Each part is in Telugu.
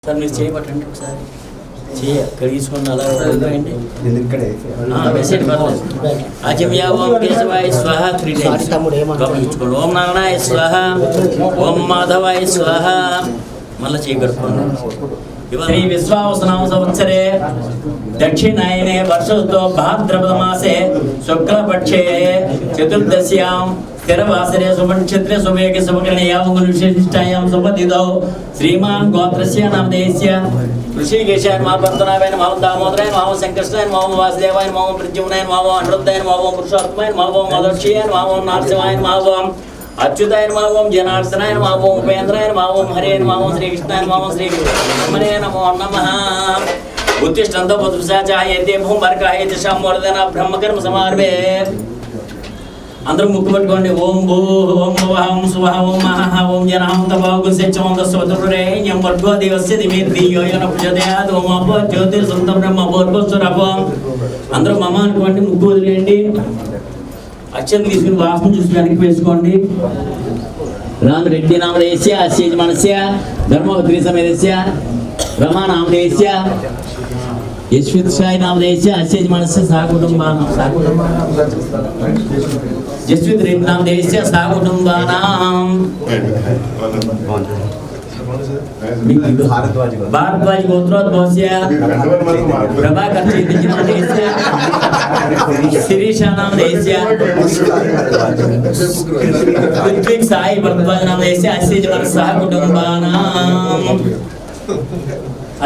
సార్ మీరు చేయబట్టండి ఒకసారి కడిగించుకుని అలా అజమ్యావం కేశవాయ స్వాహ 3 టైమ్స్ గమనించుకోండి. ఓం నారాయణాయ స్వాహ, ఓం మాధవాయ స్వాహ. మళ్ళీ చేయగడుకోండి. శ్రీ విశ్వావసనామ సంవత్సరే దక్షిణాయనే వర్షోత్సవ భాద్రపద మాసే శుక్లపక్షే చతుర్దశ్యాం స్థిరవాసరే సుమనక్షత్రే సుమేఘ సుమకరణే యావంగుల విశేషిష్టాయాం సుపతిదో శ్రీమాన్ గోత్రస్య నామధేయస్య ఋషికేశాయ నమః పంతనాభాయ నమః దామోదరాయ నమః శంకర్షణాయ నమః వాసుదేవాయ నమః ప్రద్యుమ్నాయ నమః అనిరుద్ధాయ నమః పురుషోత్తమాయ నమః మదర్షియాయ నమః నరసింహాయ నమః అచ్యుతాయ నమః జనార్దనాయ నమః ఉపేంద్రాయ నమః హరే నమః శ్రీకృష్ణాయ నమః శ్రీకృష్ణాయ నమో నమః. ఉత్తిష్టంతో పుత్రసాచాయతే భూమర్కాయ దశామూర్ధన బ్రహ్మకర్మ సమార్భే. అందరూ ముక్కు పట్టుకోండి. ఓం భూ ఓం ఓం స్వహ ఓం మహ ఓం జనహం తపాగు సత్యం దస్వతురేయం వర్గో దేవస్య దిమిర్దియో యన ప్రచోదయాత్ ఓం అపో జ్యోతిర్ సంతం బ్రహ్మ భూర్భువస్వరపం. అందరూ మమ అనుకోండి. ముక్కు వదిలేయండి. అక్షరం తీసుకుని వాసన చూసి వెనక్కి వేసుకోండి. రామ్ రెడ్డి నామధేయస్య అస్య యజమానస్య ధర్మవత్రి సమేతస్య రమా నామధేయస్య యశ్విత్ సాయి నామధేయస్య అస్య యజమానస్య సహకుటుంబానాం జస్విత్ రెడ్డి నామధేయస్య సహకుటుంబానాం भारद्वाज गोत्रोद्भवस्य प्रभाकर चैतन्य नामधेयस्य शिरीषा नामधेयस्य ऋत्विक साई भरद्वाज नामधेयस्य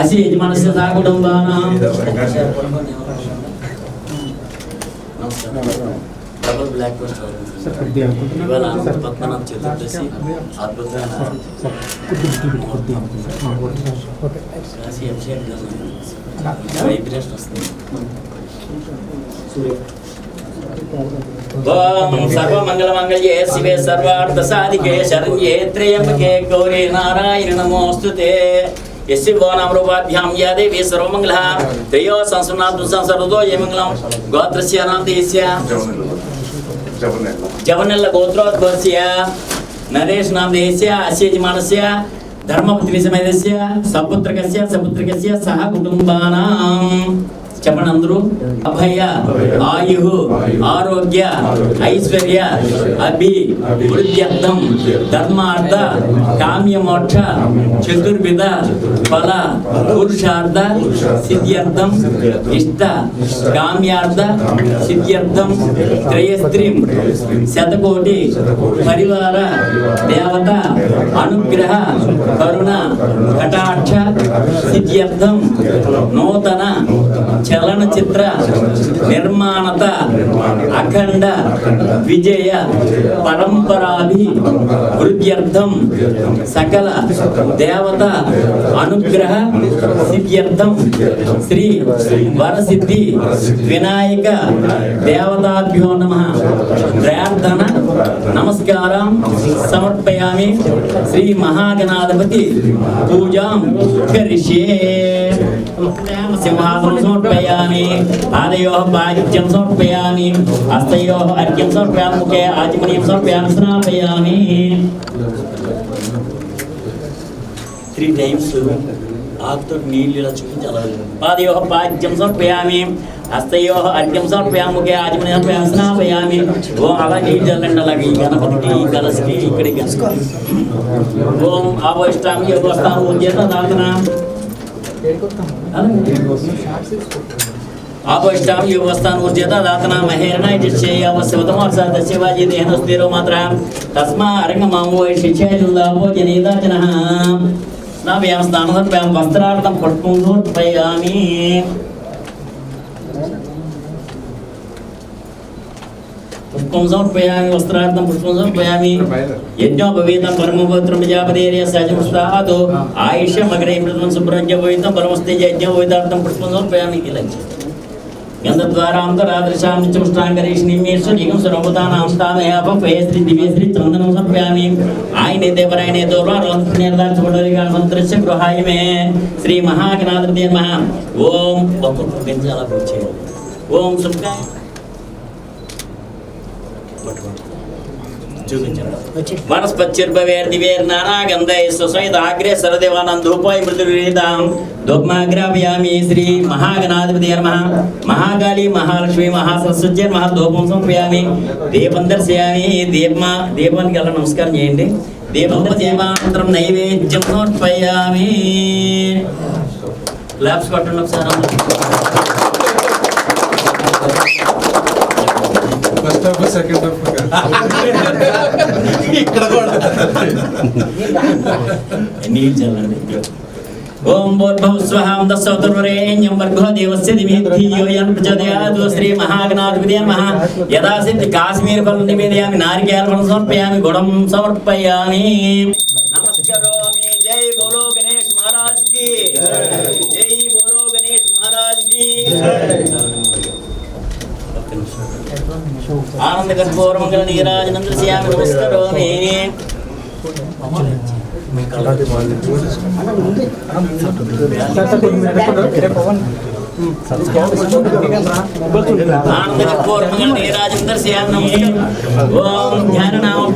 अस्य यजमानस्य सहकुटुम्बानां డబుల్ బ్లాక్ పోస్ట్ ఇవాళ పద్మనాభ చతుర్దశి అద్భుతమైన వైబ్రేషన్ వస్తుంది. ఓం సర్వమంగళమంగళ్యే శివే సర్వార్థ సాధికే శరణ్యే త్రయంబకే గౌరీ నారాయణ నమోస్తుతే. यस्य भुवनां रूपाभ्यां या देवी सर्वमङ्गलः त्रयो संस्मरणात् संसर्वतो ये मङ्गलं गोत्रस्य नामधेयस्य जवनेल्ल गोत्रोद्भवस्य नरेश नामधेयस्य अस्य यजमानस्य धर्मपत्नी समेतस्य सपुत्रकस्य सह कुटुम्बानां చెప్పండి అందరూ. అభయ ఆయు ఆరోగ్య ఐశ్వర్య అభివృద్ధ్యర్థం ధర్మార్థ కామ్యమోక్ష చతుర్విధ ఫల పురుషార్థ సిద్ధ్యర్థం ఇష్ట కామ్యార్థ సిద్ధ్యర్థం త్రయస్త్రీం శతకోటి పరివార దేవత అనుగ్రహ కరుణ కటాక్ష సిద్ధ్యర్థం నూతన చలనచిత్ర నిర్మాణత అఖండ విజయ పరంపరాభి వృద్ధ్యర్థం సకల దేవత అనుగ్రహ సిద్ధ్యర్థం శ్రీ వరసిద్ధి వినాయక దేవతాభ్యో నమః ప్రార్థన నమస్కారం సమర్పయామి. శ్రీ మహాగణాధిపతి పూజాం కరిష్యే. సింహాసనం సమర్పయామి. పాదయోః పాద్యం సమర్పయామి. హస్తయోః అర్ఘ్యం సమర్పయామి. ముఖే ఆచమనీయం సమర్పయామి. స్నాపయామి. 3 టైమ్స్ ఆకుతో నీళ్ళు ఇలా చూపించాలి. పాదయోః పాద్యం సమర్పయామి. హస్తయోః అర్ఘ్యం సమర్పయామి. ముఖే ఆచమనీయం సమర్పయామి. స్నాపయామి. ఓం అలా నీళ్ళు చల్లండి. అలాగే ఈ గణపతికి ఈ కలశకి ఇక్కడికి. ఓం ఆవష్టామి యోగోస్తాం చేత దాతనా ఆపష్టాం యువస్థాన్ ఊర్జత దాతనా మహేరణాయ జిష్యేయవస్యవతమర్సాద శివాజీ దేహనస్తిరో మాత్ర తస్మా అరంగమామో శిక్షేయుల్లాభో జనేదాచనః. స్నాపయాం స్నానసర్పయాం వస్త్రార్థం పుష్పం సమర్పయామి. పుష్పం సమర్పయామి. వస్త్రార్థం పుష్పం సమర్పయామి. యజ్ఞోపవీతం పరమపవిత్రం ప్రజాపతిర్య సహజముస్తాదో ఆయుష్యమగ్రే మృతం శుభ్రంజపవితం పరమస్తే యజ్ఞోపవీతార్థం పుష్పం సమర్పయామి. గంధద్వారాంతరాదృశాం నిత్యముష్టాంగరీష్ణీమేశ్వరీకం సర్వభూతానాం తామయాపం పయశ్రీ దివ్యశ్రీ చందనం సమర్పయామి. ఆయనే దేవరాయనే దౌర్వారోన్నిర్దార్చబడరిగాన్మంత్రస్య గృహాయ మే శ్రీ మహాగణాధిపతయే నమః. ఓం ఒక్కొక్క గంజి అలా పూజ చేయండి. ఓం శుభ్రాయ చూపించండి. వనస్పత్యుర్భవేర్దివేర్నానాగంధై సుసైతాగ్రే సర్వదేవానాం ధూపాయ మృదుర్వేదాం ధూపమాగ్రాపయామి. శ్రీ మహాగణాధిపతి నమః. మహాకాళీ మహాలక్ష్మి మహాసరస్వతి నమః. ధూపం సమర్పయామి. దీపం దర్శయామి. దీపానికి అలా నమస్కారం చేయండి. దీపం నైవేద్యం సమర్పయామి. క్లాప్స్ కొట్టండి ఒకసారి. ఫస్ట్ హాఫ్ సెకండ్ హాఫ్ ఇక్కడ కూడా నీళ్ళు చల్లండి. ఓం భూర్భువస్వః దశోతర్వరేణ్యం భర్గో దేవస్య ధీమహి ధియో యో ప్రచోదయాత్. శ్రీ మహాగణాధిపతయే నమః. యదా సిద్ధి కాశ్మీర ఫలం నివేదయామి. నారికేళ ఫలం సమర్పయామి. గుడం సమర్పయామి. నమస్కరోమి. జై బోలో గణేష్ మహారాజ్ కి జై. బోలో గణేష్ మహారాజ్ కి ఆనంద కర్పూర మంగళ నీరాజనందస్యామి. నమస్కరోమి. ఆనంద కర్పూర మంగళ నీరాజనందస్యామి. ఓం ధ్యాననామం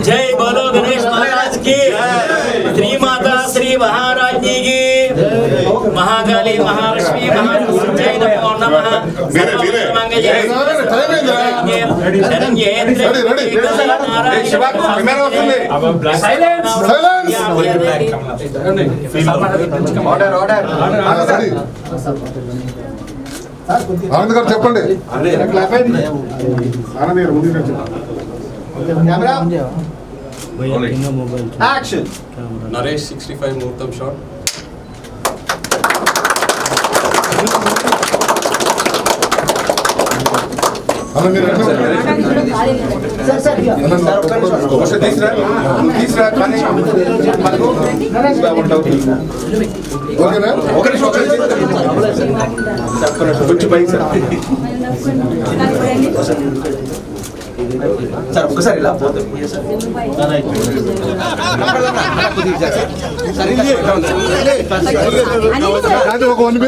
జై బోలో గణేష్ మహారాజ్ కి. శ్రీ మాతా శ్రీ మహారాజ్ఞి కి. మహాకాళీ మహాలక్ష్మి మహాసరస్వత్యై నమో నమః. ఆనంద్ గారు చెప్పండి. నరేష్ 65 ముహూర్తం షాట్. సార్ ఒకసారి ఇలా పోతే ఒక